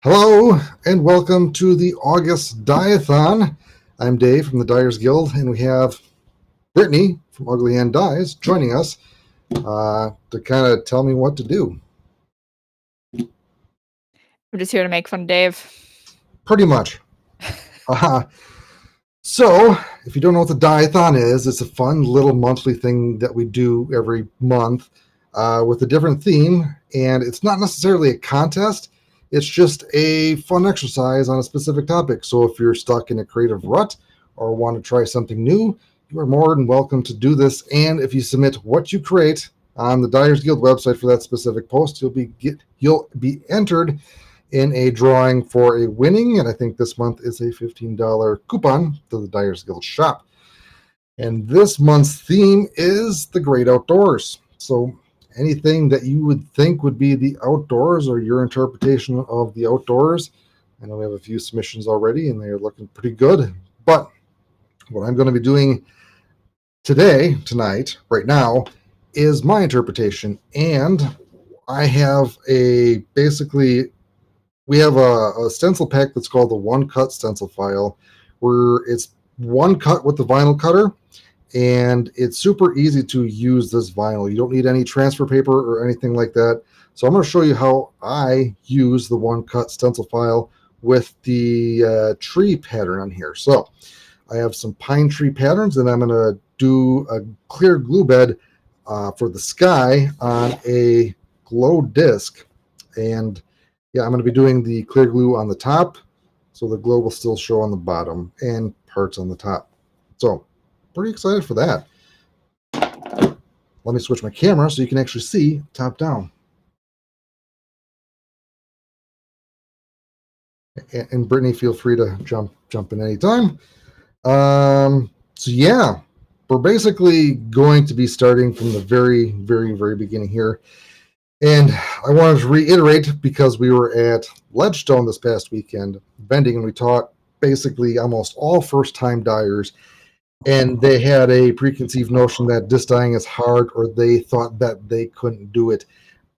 Hello and welcome to the August Dye-a-Thon. I'm Dave from the Dyers Guild, and we have Brittany from Ugly Hand Dyes joining us to kind of tell me what to do. I'm just here to make fun of Dave. Pretty much. So, if you don't know what the Dye-a-Thon is, it's a fun little monthly thing that we do every month with a different theme, and it's not necessarily a contest. It's just a fun exercise on a specific topic. So if you're stuck in a creative rut or want to try something new, you are more than welcome to do this. And if you submit what you create on the Dyers Guild website for that specific post, you'll be entered in a drawing for a winning. And I think this month is a $15 coupon to the Dyers Guild shop. And this month's theme is the great outdoors. So anything that you would think would be the outdoors or your interpretation of the outdoors. I know we have a few submissions already and they're looking pretty good. But what I'm going to be doing tonight, right now, is my interpretation. And I have we have a stencil pack that's called the One Cut Stencil File, where it's one cut with the vinyl cutter. And it's super easy to use this vinyl. You don't need any transfer paper or anything like that. So I'm going to show you how I use the One Cut Stencil File with the tree pattern on here. So I have some pine tree patterns, and I'm going to do a clear glue bed for the sky on a glow disc. And yeah, I'm going to be doing the clear glue on the top, so the glow will still show on the bottom and parts on the top. So pretty excited for that. Let me switch my camera so you can actually see top down. And Brittany, feel free to jump in anytime. So yeah, we're basically going to be starting from the very, very, very beginning here. And I wanted to reiterate, because we were at Ledgestone this past weekend, vending, and we taught basically almost all first-time dyers. And they had a preconceived notion that disc dyeing is hard, or they thought that they couldn't do it,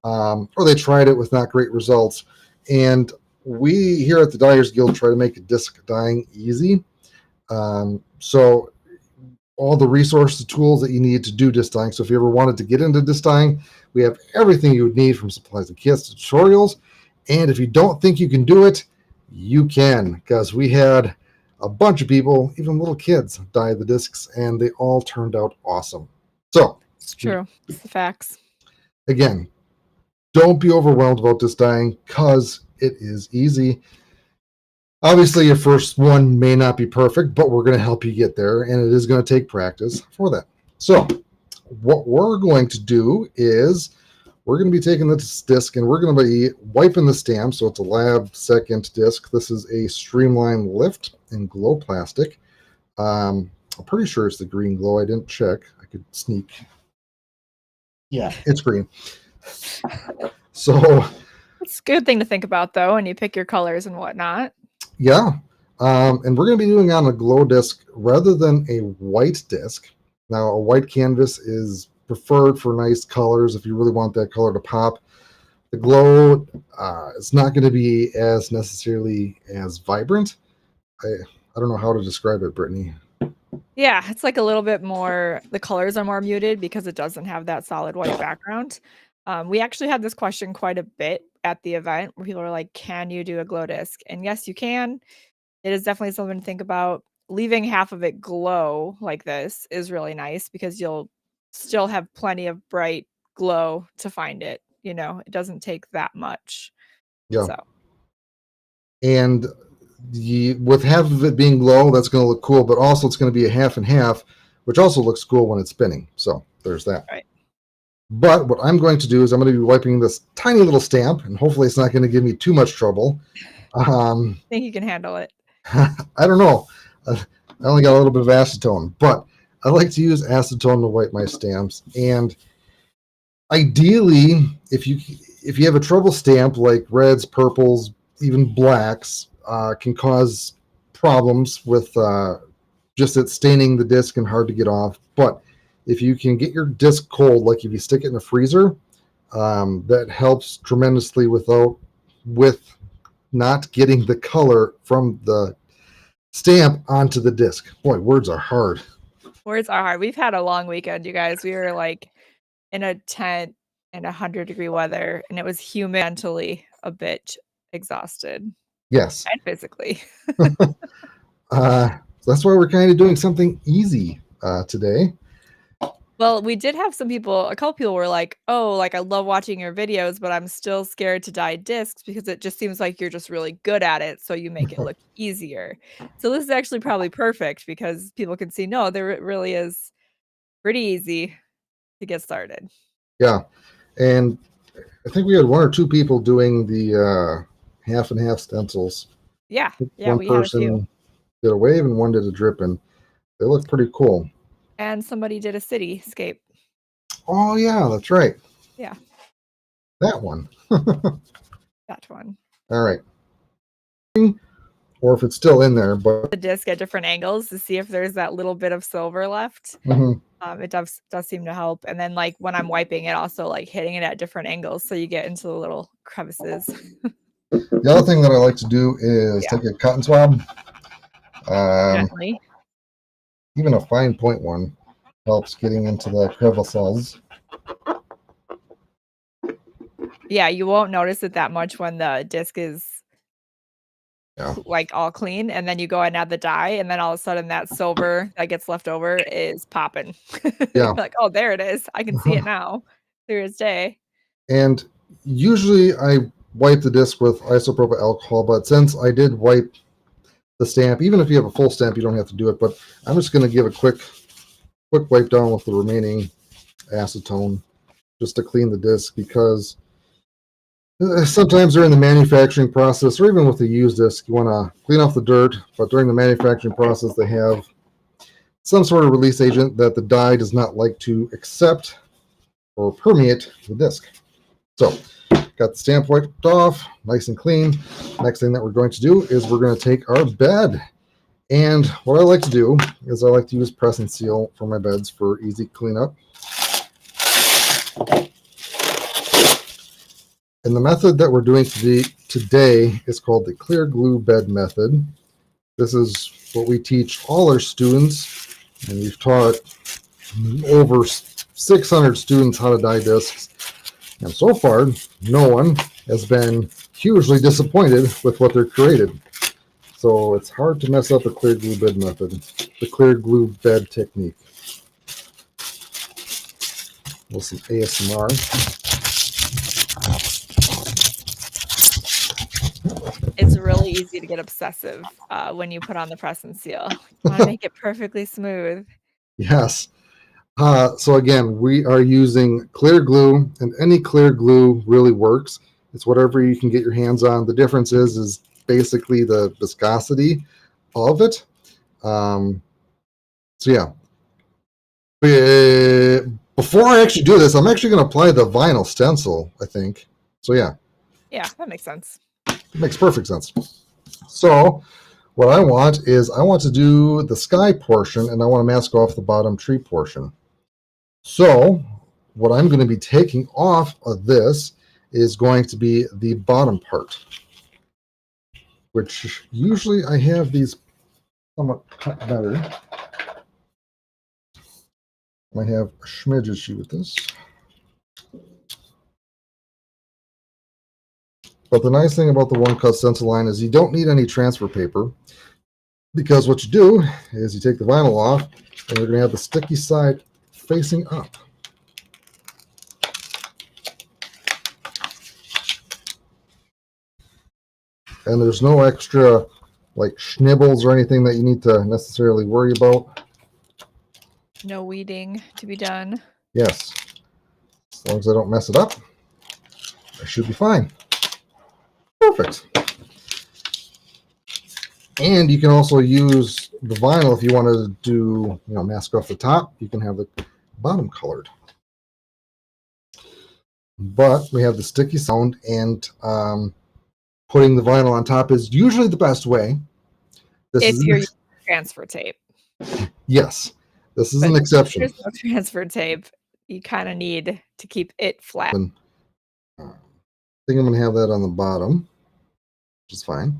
or they tried it with not great results. And we here at the Dyers Guild try to make disc dyeing easy. So all the resources, tools that you need to do disc dyeing. So if you ever wanted to get into disc dyeing, we have everything you would need, from supplies and kits to tutorials. And if you don't think you can do it, you can, because we had a bunch of people, even little kids, dye the discs, and they all turned out awesome. So it's true. It's the facts. Again, don't be overwhelmed about disc dyeing, because it is easy. Obviously, your first one may not be perfect, but we're going to help you get there, and it is going to take practice for that. So what we're going to do is we're going to be taking this disc and we're going to be wiping the stamp. So it's a lab second disc. This is a Streamline Lift in glow plastic. I'm pretty sure it's the green glow. I didn't check. I could sneak. Yeah, it's green. So it's a good thing to think about, though, when you pick your colors and whatnot. Yeah. And we're going to be doing on a glow disc rather than a white disc. Now, a white canvas is preferred for nice colors if you really want that color to pop. The glow is not going to be as necessarily as vibrant. I don't know how to describe it, Brittany. Yeah, it's like a little bit more, the colors are more muted because it doesn't have that solid white background. We actually had this question quite a bit at the event, where people are like, can you do a glow disc? And yes, you can. It is definitely something to think about. Leaving half of it glow like this is really nice, because you'll still have plenty of bright glow to find it. You know, it doesn't take that much. Yeah. So. And with half of it being glow, that's going to look cool, but also it's going to be a half and half, which also looks cool when it's spinning. So there's that. Right. But what I'm going to do is I'm going to be wiping this tiny little stamp, and hopefully it's not going to give me too much trouble. I think you can handle it. I don't know. I only got a little bit of acetone, but I like to use acetone to wipe my stamps. And ideally, if you have a trouble stamp, like reds, purples, even blacks, can cause problems with just it staining the disc and hard to get off. But if you can get your disc cold, like if you stick it in a freezer, that helps tremendously with not getting the color from the stamp onto the disc. Boy, words are hard. Words are hard. We've had a long weekend, you guys. We were like in a tent in 100-degree weather, and it was humid, mentally a bit exhausted Yes. and physically. So that's why we're kind of doing something easy today. Well, we did have some people, a couple people were like, "Oh, like I love watching your videos, but I'm still scared to dye discs because it just seems like you're just really good at it, so you make it look easier." So this is actually probably perfect because people can see, no, there it really is pretty easy to get started. Yeah. And I think we had one or two people doing the half and half stencils. Yeah, yeah, One we had a few. person did a wave and one did a drip, and they look pretty cool. And somebody did a cityscape. Oh, yeah, that's right. Yeah. That one. That one. All right. Or if it's still in there, but The disc at different angles to see if there's that little bit of silver left. It does seem to help. And then like when I'm wiping it, also like hitting it at different angles so you get into the little crevices. The other thing that I like to do is take a cotton swab. Gently. Even a fine point one helps getting into the crevices. Yeah, you won't notice it that much when the disc is like all clean, and then you go and add the dye, and then all of a sudden that silver that gets left over is popping. Yeah. Like, oh, there it is. I can see it now. Clear as day. And usually I wipe the disc with isopropyl alcohol, but since I did wipe the stamp, even if you have a full stamp, you don't have to do it, but I'm just going to give a quick wipe down with the remaining acetone just to clean the disc, because sometimes during the manufacturing process, or even with the used disc, you want to clean off the dirt, but during the manufacturing process, they have some sort of release agent that the dye does not like to accept or permeate the disc. So, got the stamp wiped off, nice and clean. Next thing that we're going to do is we're going to take our bed. And what I like to do is I like to use press and seal for my beds for easy cleanup. And the method that we're doing today is called the clear glue bed method. This is what we teach all our students, and we've taught over 600 students how to dye discs. And so far, no one has been hugely disappointed with what they're created. So it's hard to mess up a clear glue bed method, the clear glue bed technique. With some ASMR. It's really easy to get obsessive when you put on the press and seal. You want to make it perfectly smooth. Yes. So again, we are using clear glue, and any clear glue really works. It's whatever you can get your hands on. The difference is basically the viscosity of it. So yeah. Before I actually do this, I'm actually going to apply the vinyl stencil, I think. So yeah. Yeah, that makes sense. It makes perfect sense. So what I want to do the sky portion, and I want to mask off the bottom tree portion. So what I'm going to be taking off of this is going to be the bottom part, which usually I have these somewhat cut better. Might have a smidge issue with this. But the nice thing about the one cut stencil line is you don't need any transfer paper, because what you do is you take the vinyl off and you're going to have the sticky side facing up. And there's no extra like schnibbles or anything that you need to necessarily worry about. No weeding to be done. Yes. As long as I don't mess it up, I should be fine. Perfect. And you can also use the vinyl if you want to do, mask off the top. You can have the bottom colored. But we have the sticky sound, and putting the vinyl on top is usually the best way. If you're using transfer tape. Yes, this is an exception. If there's no transfer tape, you kind of need to keep it flat. I think I'm going to have that on the bottom. which is fine.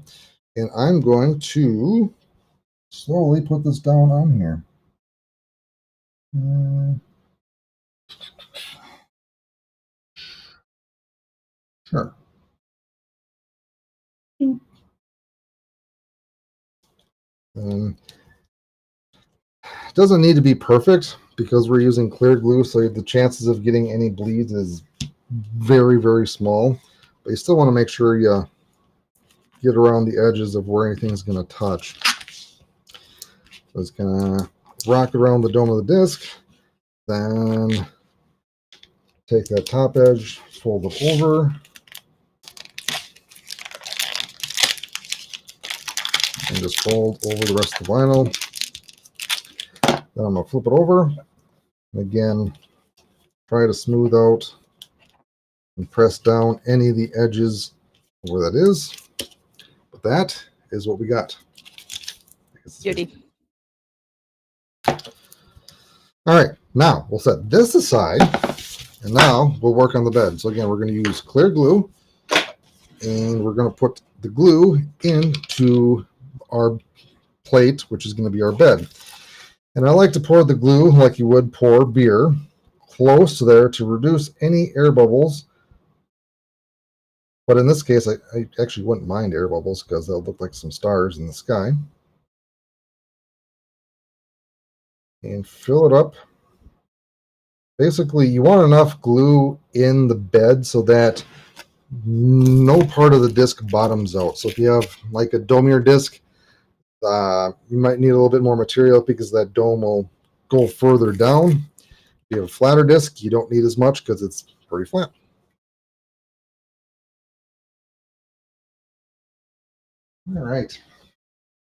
And I'm going to slowly put this down on here. Sure. It doesn't need to be perfect because we're using clear glue, so the chances of getting any bleeds is very, very small. But you still want to make sure you get around the edges of where anything's going to touch. So it's going to rock around the dome of the disc, then take that top edge, fold it over, and just fold over the rest of the vinyl. Then I'm going to flip it over. And again, try to smooth out and press down any of the edges where that is. But that is what we got. Beauty. All right, now we'll set this aside, and now we'll work on the bed. So again, we're going to use clear glue, and we're going to put the glue into our plate, which is going to be our bed. And I like to pour the glue like you would pour beer, close to there to reduce any air bubbles. But in this case, I actually wouldn't mind air bubbles because they'll look like some stars in the sky. And fill it up. Basically, you want enough glue in the bed so that no part of the disc bottoms out. So if you have like a domier disc, you might need a little bit more material because that dome will go further down. If you have a flatter disc, you don't need as much because it's pretty flat. All right.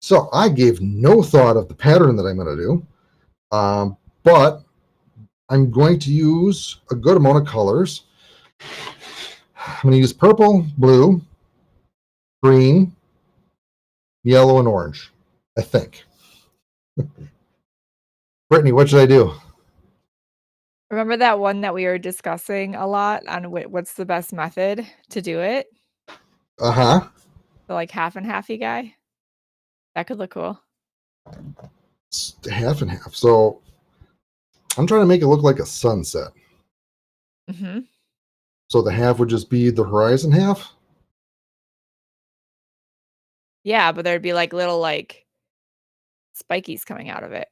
So I gave no thought of the pattern that I'm going to do, but I'm going to use a good amount of colors. I'm going to use purple, blue, green, yellow, and orange, I think. Brittany, what should I do? Remember that one that we were discussing a lot on what's the best method to do it? Uh-huh. The like half and halfy guy? That could look cool. It's half and half. So I'm trying to make it look like a sunset. Mm-hmm. So the half would just be the horizon half? Yeah, but there'd be like little like spikies coming out of it.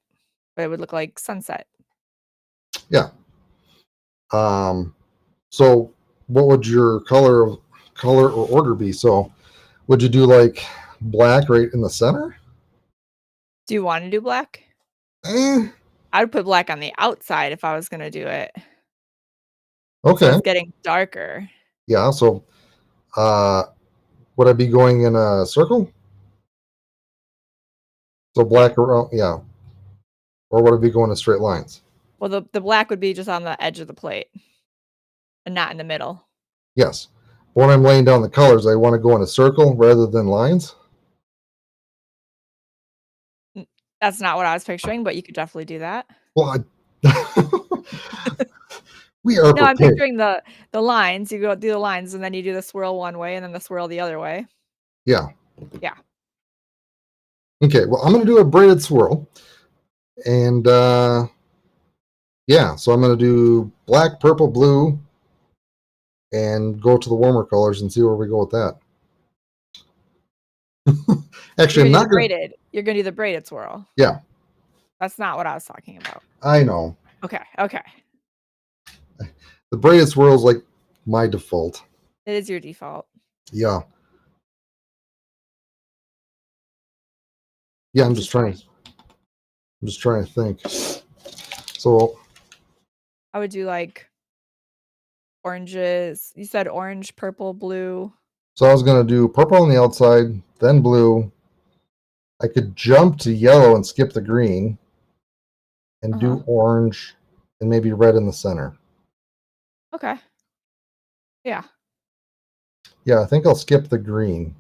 But it would look like sunset. Yeah. So what would your color or order be? So would you do like black right in the center? Do you want to do black? Eh. I would put black on the outside if I was going to do it. Okay. So it's getting darker. Yeah. So would I be going in a circle? So black around, yeah. Or would I be going in straight lines? Well, the black would be just on the edge of the plate and not in the middle. Yes. When I'm laying down the colors, I want to go in a circle rather than lines. That's not what I was picturing, but you could definitely do that. Well, we are No, I'm prepared. picturing the lines. You go do the lines, and then you do the swirl one way, and then the swirl the other way. Yeah. Yeah. Okay. Well, I'm going to do a braided swirl, and yeah. So I'm going to do black, purple, blue, and go to the warmer colors and see where we go with that. Actually, I'm not going to. You're going to do the braided swirl. Yeah. That's not what I was talking about. I know. Okay. The braided swirl is like my default. It is your default. Yeah. Yeah, I'm just trying to think. So I would do like oranges. You said orange, purple, blue. So I was going to do purple on the outside, then blue. I could jump to yellow and skip the green and do orange and maybe red in the center. Okay. Yeah. Yeah, I think I'll skip the green.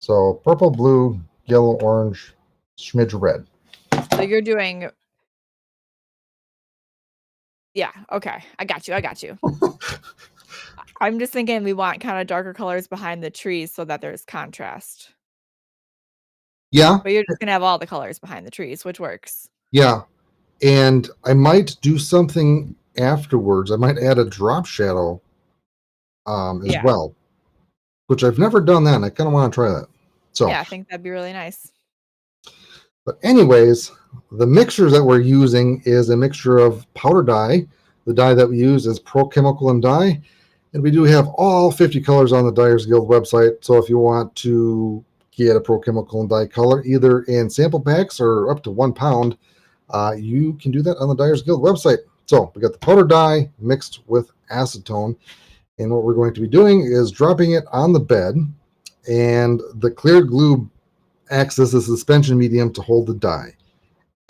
So purple, blue, yellow, orange, smidge red. So you're doing... Yeah, okay. I got you. I'm just thinking we want kind of darker colors behind the trees so that there's contrast. Yeah, But you're just gonna have all the colors behind the trees, which works. yeah. And I might do something afterwards. I might add a drop shadow as Yeah. well, which I've never done that, and I kind of want to try that. So, Yeah, I think that'd be really nice. but anyways, the mixture that we're using is a mixture of powder dye. The dye that we use is Pro Chemical and Dye, and we do have all 50 colors on the Dyers Guild website. So if you want to get a Pro Chemical and Dye color, either in sample packs or up to 1 pound, you can do that on the Dyers Guild website. So we got the powder dye mixed with acetone, and what we're going to be doing is dropping it on the bed, and the clear glue acts as a suspension medium to hold the dye.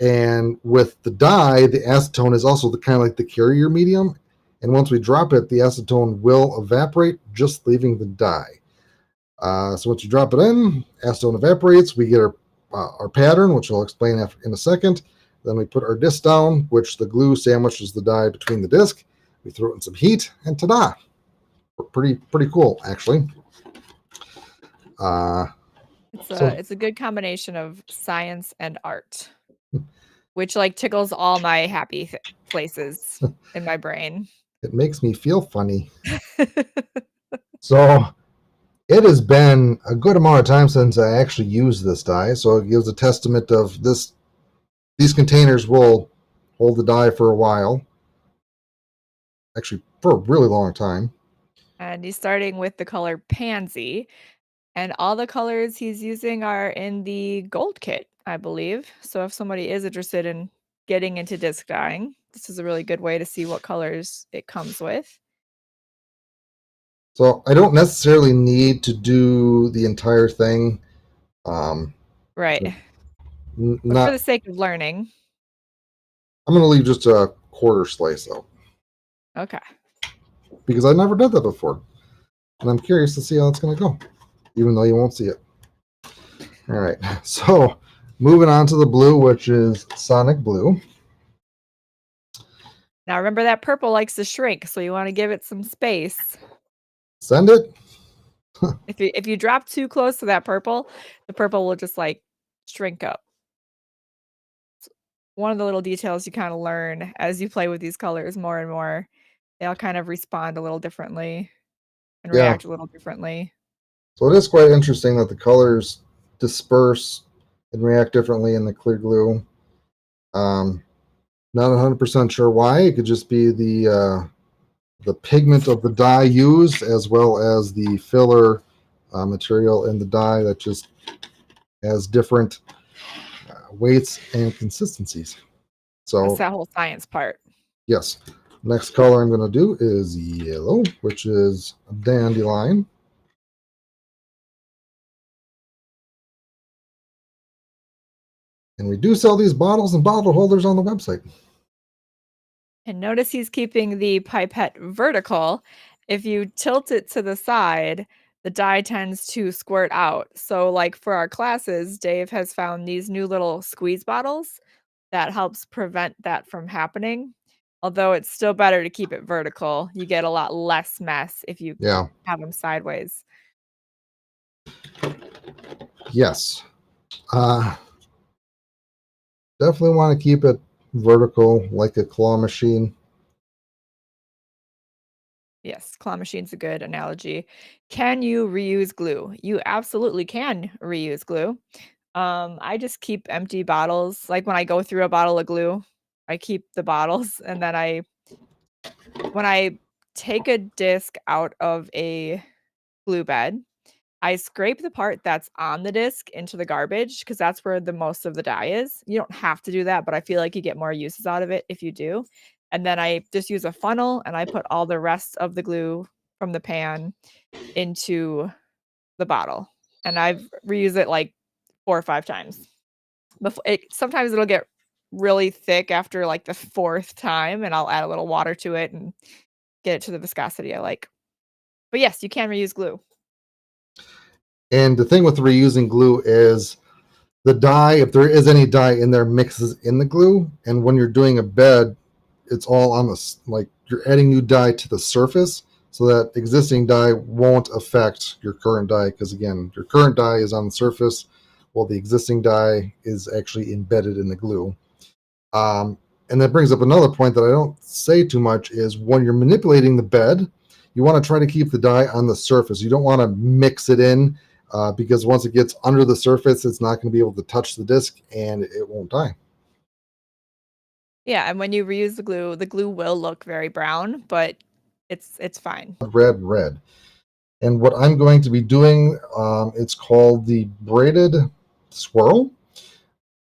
And with the dye, the acetone is also the kind of like the carrier medium. And once we drop it, the acetone will evaporate, just leaving the dye. So once you drop it in, acetone evaporates. We get our pattern, which I'll explain in a second. Then we put our disc down, which the glue sandwiches the dye between the disc. We throw it in some heat, and ta-da! Pretty cool, actually. It's a good combination of science and art, which like tickles all my happy places in my brain. It makes me feel funny. So it has been a good amount of time since I actually used this dye, so it gives a testament of this. These containers will hold the dye for a while, actually for a really long time. And he's starting with the color Pansy, and all the colors he's using are in the gold kit, I believe. So if somebody is interested in getting into disc dyeing, this is a really good way to see what colors it comes with. So I don't necessarily need to do the entire thing. Right. But for Not. the sake of learning. I'm going to leave just a quarter slice out. Okay. Because I never did that before. And I'm curious to see how it's going to go, even though you won't see it. All right. So moving on to the blue, which is Sonic Blue. Now remember that purple likes to shrink, so you want to give it some space. Send it. If you drop too close to that purple, the purple will just like shrink up. It's one of the little details you kind of learn as you play with these colors more and more. They all kind of respond a little differently and react a little differently. So it is quite interesting that the colors disperse and react differently in the clear glue. Not 100% sure why. It could just be the pigment of the dye used, as well as the filler material in the dye that just has different weights and consistencies. So that's that whole science part. Yes. Next color I'm going to do is yellow, which is dandelion. And we do sell these bottles and bottle holders on the website. And notice he's keeping the pipette vertical. If you tilt it to the side, the dye tends to squirt out. So like for our classes, Dave has found these new little squeeze bottles that helps prevent that from happening. Although it's still better to keep it vertical. You get a lot less mess if you have them sideways. Yes. Definitely want to keep it vertical like a claw machine. Yes, claw machine's a good analogy. Can you reuse glue? You absolutely can reuse glue. I just keep empty bottles. Like when I go through a bottle of glue, I keep the bottles, and then when I take a disc out of a glue bed, I scrape the part that's on the disc into the garbage because that's where the most of the dye is. You don't have to do that, but I feel like you get more uses out of it if you do. And then I just use a funnel and I put all the rest of the glue from the pan into the bottle. And I've reused it like 4 or 5 times. Sometimes it'll get really thick after like the 4th time, and I'll add a little water to it and get it to the viscosity I like. But yes, you can reuse glue. And the thing with reusing glue is the dye, if there is any dye in there, mixes in the glue. And when you're doing a bed, it's all on the, like, you're adding new dye to the surface. so that existing dye won't affect your current dye, because again, your current dye is on the surface while the existing dye is actually embedded in the glue. And that brings up another point that I don't say too much is when you're manipulating the bed, you want to try to keep the dye on the surface. You don't want to mix it in because once it gets under the surface, it's not going to be able to touch the disc and it won't dye. Yeah, and when you reuse the glue will look very brown, but it's fine. Red. And what I'm going to be doing, it's called the braided swirl.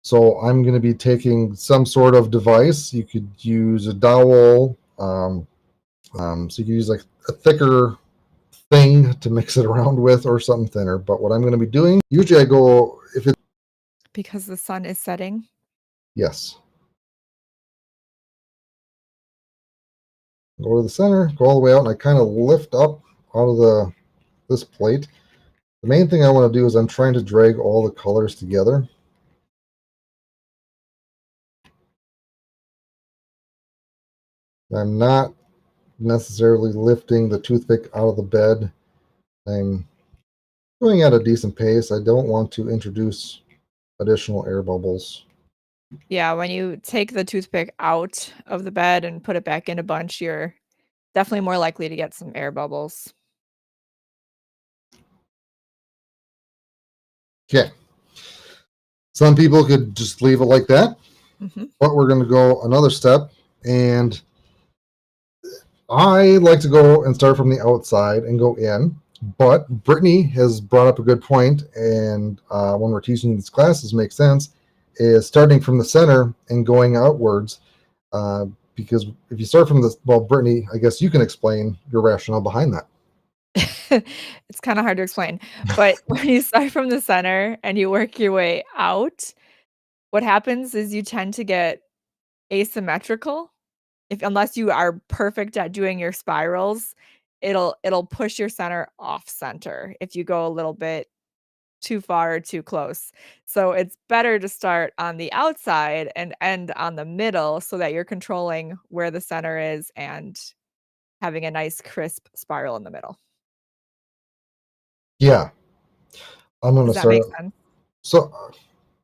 So I'm going to be taking some sort of device. You could use a dowel. So you could use like a thicker thing to mix it around with or something thinner. But what I'm going to be doing, usually I go, if it's... Because the sun is setting? Yes. Go to the center, go all the way out, and I kind of lift up out of this plate. The main thing I want to do is I'm trying to drag all the colors together. I'm not necessarily lifting the toothpick out of the bed. I'm going at a decent pace. I don't want to introduce additional air bubbles. Yeah, when you take the toothpick out of the bed and put it back in a bunch, you're definitely more likely to get some air bubbles. Okay. Some people could just leave it like that, but we're going to go another step, and I like to go and start from the outside and go in, but Brittany has brought up a good point, and when we're teaching these classes, makes sense, is starting from the center and going outwards, because if you start from the... Well, Brittany, I guess you can explain your rationale behind that. It's kind of hard to explain, but when you start from the center and you work your way out, what happens is you tend to get asymmetrical. Unless you are perfect at doing your spirals, it'll push your center off center if you go a little bit too far or too close. So it's better to start on the outside and end on the middle so that you're controlling where the center is and having a nice crisp spiral in the middle. Yeah. I'm going to Does that start. make sense? So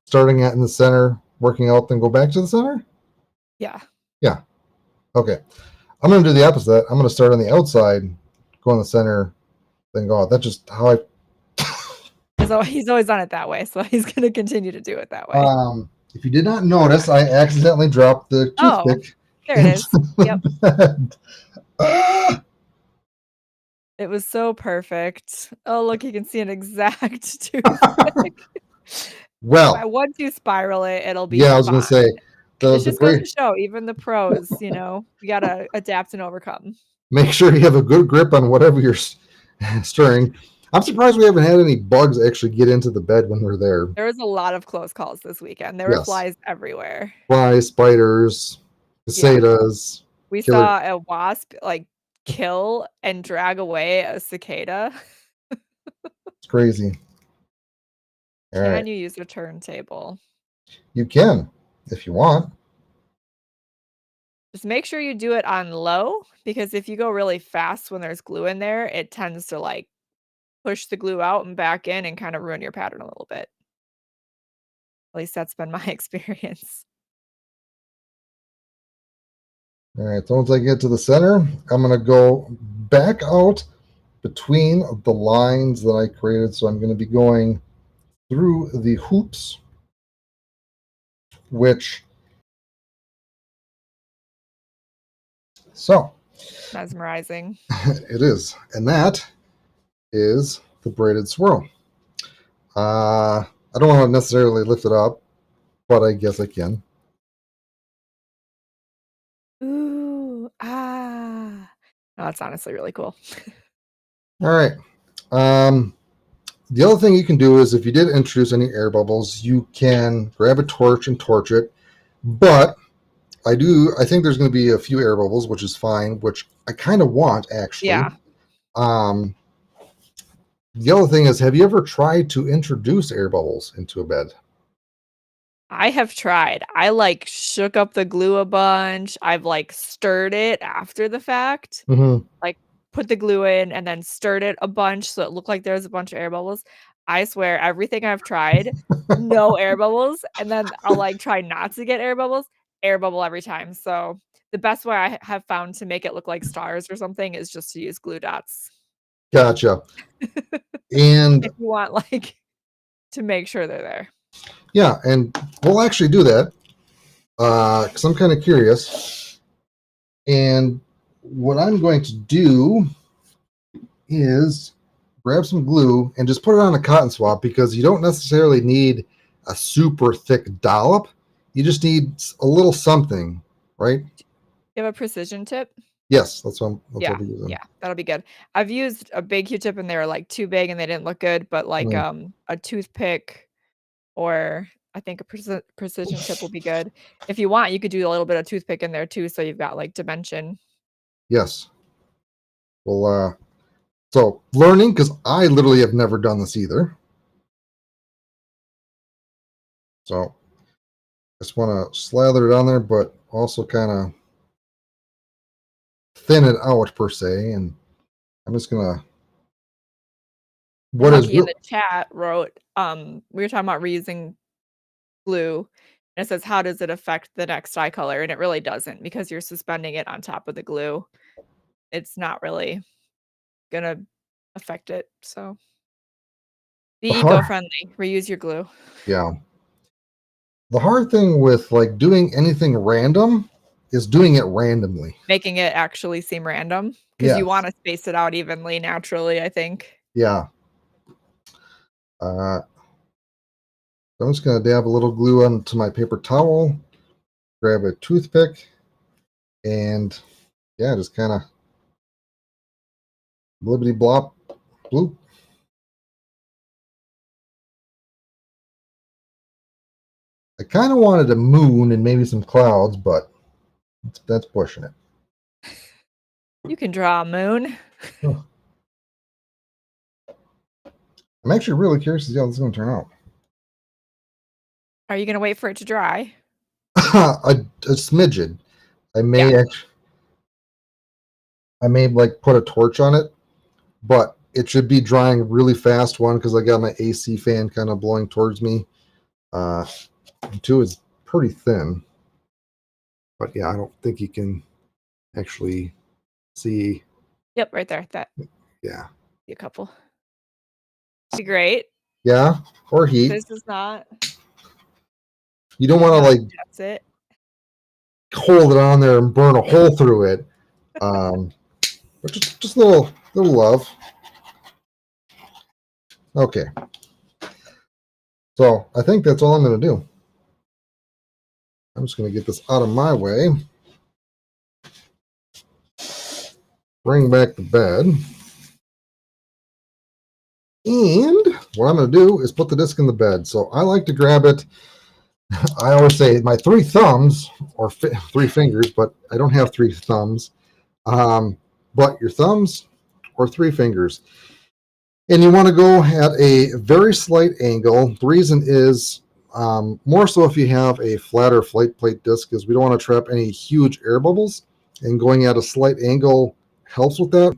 starting in the center, working out, then go back to the center? Yeah. Yeah. Okay. I'm going to do the opposite. I'm going to start on the outside, go in the center, then go out. That's just how I... He's always done it that way, so he's gonna continue to do it that way. If you did not notice, I accidentally dropped the toothpick. There it is. Yep. Ah! It was so perfect. Oh, look, you can see an exact toothpick. Well, Once you spiral it, it'll be yeah, I was going to fine. say, It just goes to show, even the pros, you gotta adapt and overcome. make sure you have a good grip on whatever you're stirring. I'm surprised we haven't had any bugs actually get into the bed when we're there. There was a lot of close calls this weekend. There were flies everywhere. Flies, spiders, cicadas. We saw a wasp kill and drag away a cicada. It's crazy. Can you use a turntable? You can, if you want. Just make sure you do it on low, because if you go really fast when there's glue in there, it tends to push the glue out and back in and kind of ruin your pattern a little bit. At least that's been my experience. All right, so once I get to the center, I'm going to go back out between the lines that I created. So I'm going to be going through the hoops, which... So Mesmerizing. it is. And that is the braided swirl. I don't want to necessarily lift it up, but I guess I can. Ooh, ah. Oh, that's honestly really cool. All right. The other thing you can do is if you did introduce any air bubbles, you can grab a torch and torch it. But I think there's going to be a few air bubbles, which is fine, which I kind of want, actually. Yeah. The other thing is, have you ever tried to introduce air bubbles into a bed? I have tried. I shook up the glue a bunch. I've stirred it after the fact. put the glue in and then stirred it a bunch so it looked like there was a bunch of air bubbles. I swear everything I've tried, no air bubbles, and then I'll, like, try not to get air bubbles, air bubble every time. So, the best way I have found to make it look like stars or something is just to use glue dots. Gotcha. And If you want, like, to make sure they're there. yeah, and we'll actually do that because I'm kind of curious. And what I'm going to do is grab some glue and just put it on a cotton swab because you don't necessarily need a super thick dollop. You just need a little something, right? You have a precision tip? Yes, that's what Yeah, I'll be using. yeah, that'll be good. I've used a big Q-tip and they were, like, too big and they didn't look good, but, like, a toothpick or I think a precision tip will be good. If you want, you could do a little bit of toothpick in there too, so you've got, like, dimension. Yes. Well, so learning because I literally have never done this either. So just want to slather it on there, but also kind of thin it out per se. And I'm just gonna. What is Lucky in the chat wrote, we were talking about reusing glue, and it says, "How does it affect the next dye color?" And it really doesn't because you're suspending it on top of the glue. It's not really gonna affect it, so be hard? eco-friendly, reuse your glue. Yeah. The hard thing with like doing anything random is doing it randomly. Making it actually seem random because you Yes. wanna space it out evenly naturally, I think. Yeah. Uh, I'm just gonna dab a little glue onto my paper towel, grab a toothpick, and yeah, just kind of blibbity blop, bloop. I kind of wanted a moon and maybe some clouds, but that's pushing it. You can draw a moon. Huh. I'm actually really curious to see how this is going to turn out. Are you gonna wait for it to dry? a smidgen. I may Yeah. actually, I may like put a torch on it, but it should be drying really fast. One, because I got my AC fan kind of blowing towards me. And two, is pretty thin. But yeah, I don't think you can actually see. Yep, right there, that Yeah. a couple. Be great. Yeah. Or heat. This is not You don't want to like that's it. hold it on there and burn a hole through it. But just little love. Okay. So I think that's all I'm going to do. I'm just going to get this out of my way. Bring back the bed. And what I'm going to do is put the disc in the bed. So I like to grab it. I always say my 3 thumbs or 3 fingers, but I don't have 3 thumbs. But your thumbs or 3 fingers. And you want to go at a very slight angle. The reason is more so if you have a flatter flight plate disc, is we don't want to trap any huge air bubbles. And going at a slight angle helps with that,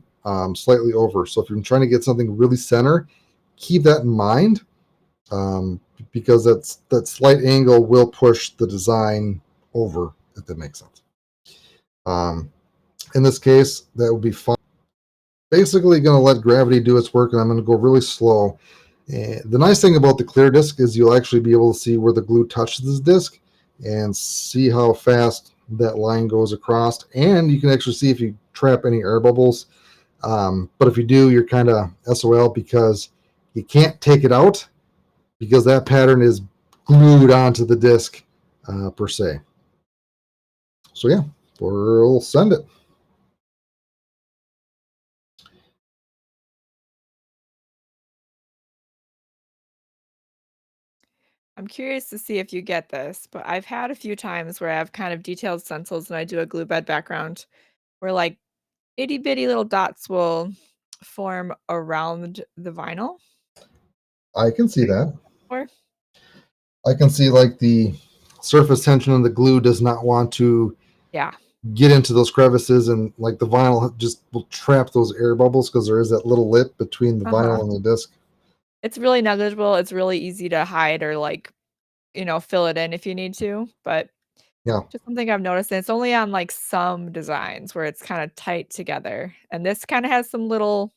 slightly over. So if you're trying to get something really center, keep that in mind, because that slight angle will push the design over, if that makes sense. In this case, that would be fine. Basically going to let gravity do its work, and I'm going to go really slow. And the nice thing about the clear disc is you'll actually be able to see where the glue touches this disc and see how fast that line goes across. And you can actually see if you trap any air bubbles. But if you do, you're kind of SOL because you can't take it out because that pattern is glued onto the disc per se. So yeah, we'll send it. I'm curious to see if you get this, but I've had a few times where I have kind of detailed stencils and I do a glue bed background where like itty bitty little dots will form around the vinyl. I can see that. Or I can see like the surface tension of the glue does not want to yeah, get into those crevices, and like the vinyl just will trap those air bubbles because there is that little lip between the Uh-huh. vinyl and the disc. It's really negligible. It's really easy to hide or like, fill it in if you need to, but Yeah. just something I've noticed, and it's only on like some designs where it's kind of tight together. And this kind of has some little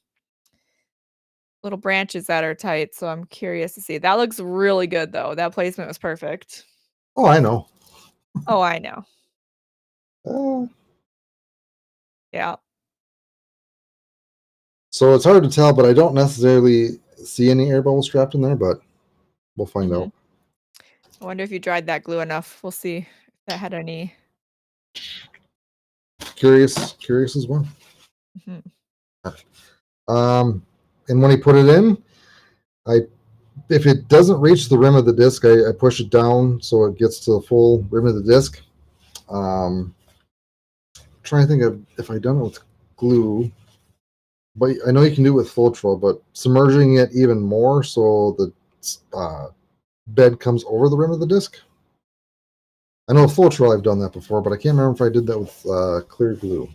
branches that are tight, so I'm curious to see. That looks really good though. That placement was perfect. Oh, I know. Oh, I know. Uh, Yeah. so it's hard to tell, but I don't necessarily see any air bubbles trapped in there, but we'll find Mhm. out. I wonder if you dried that glue enough. We'll see if that had any. Curious as well. Mhm. Um, and when he put it in, I if it doesn't reach the rim of the disc, I push it down so it gets to the full rim of the disc. Trying to think of if I've done it with glue, but I know you can do it with Floetrol, but submerging it even more so the bed comes over the rim of the disc. I know with Floetrol I've done that before, but I can't remember if I did that with clear glue.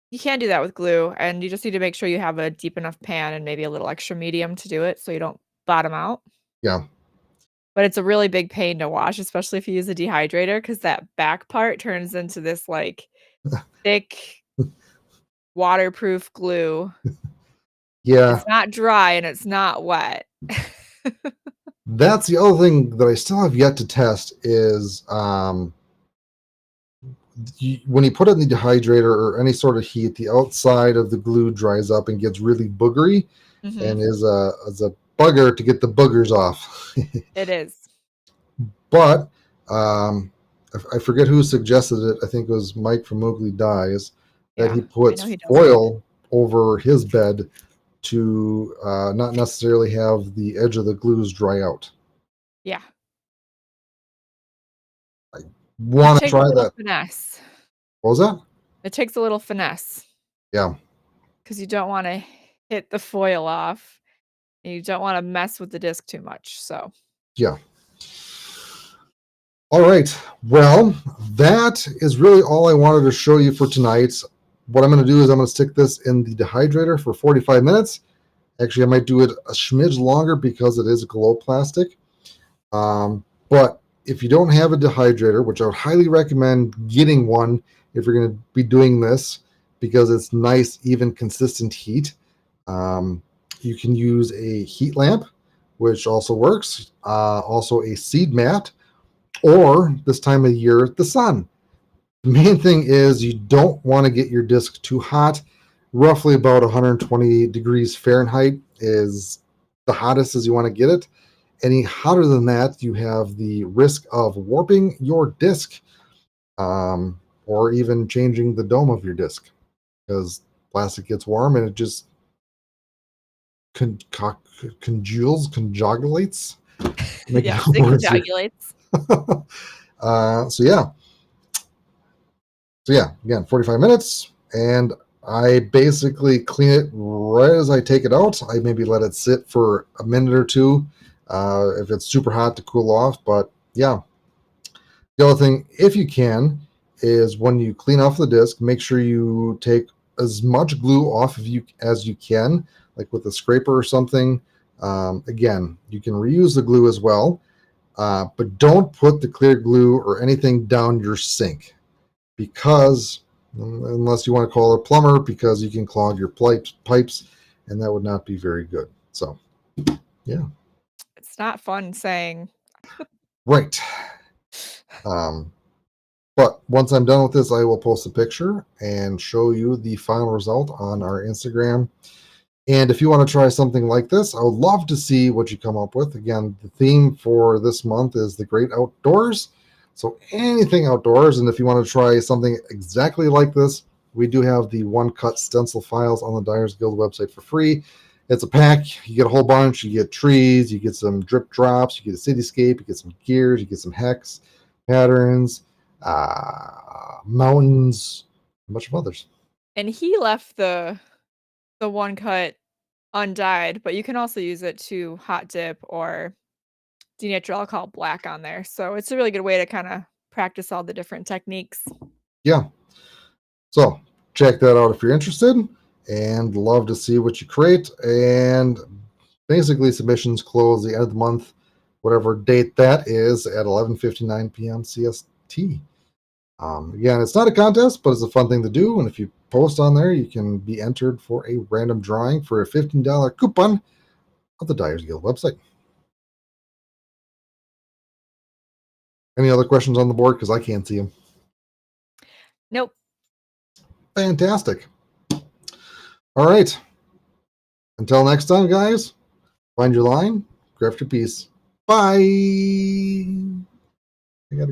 You can do that with glue, and you just need to make sure you have a deep enough pan and maybe a little extra medium to do it so you don't bottom out. Yeah, But it's a really big pain to wash, especially if you use a dehydrator, because that back part turns into this like thick waterproof glue. yeah. It's not dry and it's not wet. That's the other thing that I still have yet to test is when you put it in the dehydrator or any sort of heat, the outside of the glue dries up and gets really boogery, Mhm. and is a bugger to get the boogers off. It is. But um, I forget who suggested it. I think it was Mike from Oakley Dyes that he Yeah, I know puts he does it. foil over his bed to not necessarily have the edge of the glues dry out. Yeah. It Want to takes a try little that? finesse. What was that? It takes a little finesse Yeah, because you don't wanna hit the foil off, and you don't wanna mess with the disc too much, so yeah. All right. Well, that is really all I wanted to show you for tonight. What I'm going to do is I'm going to stick this in the dehydrator for 45 minutes. Actually, I might do it a smidge longer because it is glow plastic. But if you don't have a dehydrator, which I would highly recommend getting one if you're going to be doing this because it's nice, even, consistent heat. Um, you can use a heat lamp, which also works. Also, a seed mat, or this time of year, the sun. The main thing is you don't want to get your disc too hot. Roughly about 120 degrees Fahrenheit is the hottest as you want to get it. Any hotter than that, you have the risk of warping your disc, or even changing the dome of your disc because plastic gets warm and it just conjugulates. Making yes, it words here. coagulates. uh, so yeah, So yeah, again, 45 minutes, and I basically clean it right as I take it out. I maybe let it sit for a minute or two if it's super hot to cool off. But yeah, the other thing, if you can, is when you clean off the disc, make sure you take as much glue off of you as you can, like with a scraper or something. Again, you can reuse the glue as well, but don't put the clear glue or anything down your sink because unless you want to call a plumber, because you can clog your pipes, and that would not be very good. So yeah, It's not fun saying. right. Um, but once I'm done with this, I will post a picture and show you the final result on our Instagram. And if you want to try something like this, I would love to see what you come up with. Again, the theme for this month is the great outdoors. So anything outdoors. And if you want to try something exactly like this, we do have the one cut stencil files on the Dyers Guild website for free. It's a pack. You get a whole bunch. You get trees, you get some drip drops, you get a cityscape, you get some gears, you get some hex patterns, mountains, a bunch of others. And he left the one cut undyed, but you can also use it to hot dip or denatural alcohol black on there. So it's a really good way to kind of practice all the different techniques. Yeah. So check that out if you're interested, and love to see what you create. And basically submissions close the end of the month, whatever date that is, at 11:59 p.m. CST. Again, it's not a contest, but it's a fun thing to do. And if you post on there, you can be entered for a random drawing for a $15 coupon at the Dyers Guild website. Any other questions on the board? Because I can't see them. Nope. Fantastic. All right. Until next time, guys, find your line, craft your piece. Bye. I gotta go.